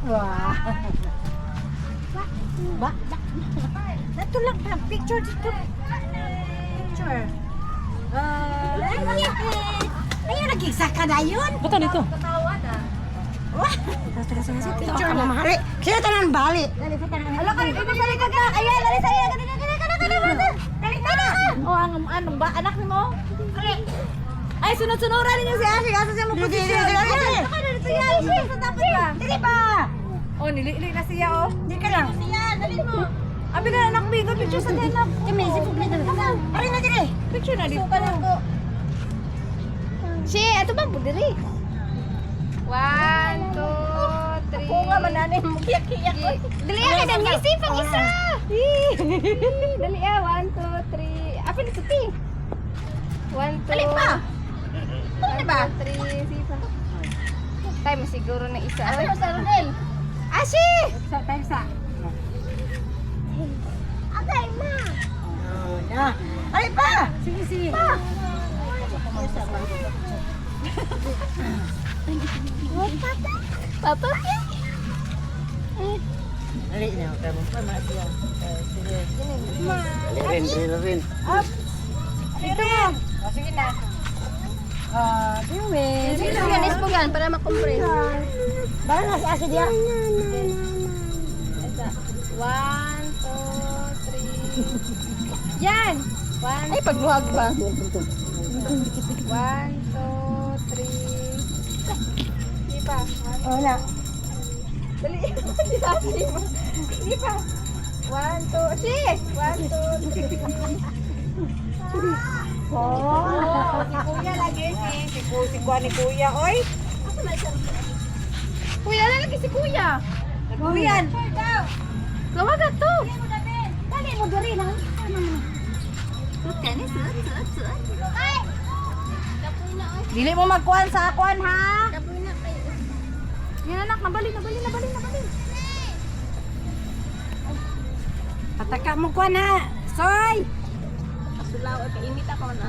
Wah. Ba? Nato lang pa picture dito. Picture. Ayun nag-isa ka na yun. Bato dito. Wah. Picture na mahari. Kaya tanan bali. Dali sa tanan. Ala ka dito sa likod na. Ayan, dali sa iya. Dali. Dali ka. O ano ba anak ni mo? Ay, sunod-sunuran ninyo si Ashley. Asa siya mo posisyon? Dali. Dito yan. Sa dapat ba? Dali pa. Oh, nilili na siya, oh. Hindi ka lang. Siya, dali mo. Abi ka anak, bigo. Picture sa anak. Kami, si Publi na. Pari na dili. Picture na dito. Suka na ko. Si, ito bang po diri? 1, 2, 3. Ako nga mananay mo. Kiyak-kiyak. Dali ka na ngisi pang isa. Dali 1, 2, 3. Apa ni tuti? 1, 2. Dali pa. Ano ba? 3, sipa. Tayo mo siguro na isa. Ano mo sa Ronel? Ashi! Sa tayo sa. Atay ma. Oh, na. Ay pa. Sige. Pa. Papa. Dali na kamu pa siya. Sige. Rin. Up. Ito mo. Oh, sige na. Diwin. Sige lang ganis po yan para makompress. Bala na si Ashley dia. 1, 2, 3. Yan. 1. Ay, pagluhag ba? 1, 2, 3. Di pa. Oh na. Dali. Di pa. 1, 2. Si. 1, 2, 3. Oh, si Kuya lagi si Kuya ni Kuya, oy. Kuya, lalaki si Kuya. Kuya. Gawag ka to. Dali mo diri na. Ay! Dili mo magkuhan sa akuan ha. Kapoy na kayo. Yan anak, nabali. Pataka mo kuhan ha. Soy. Sulaw, kainit ako na.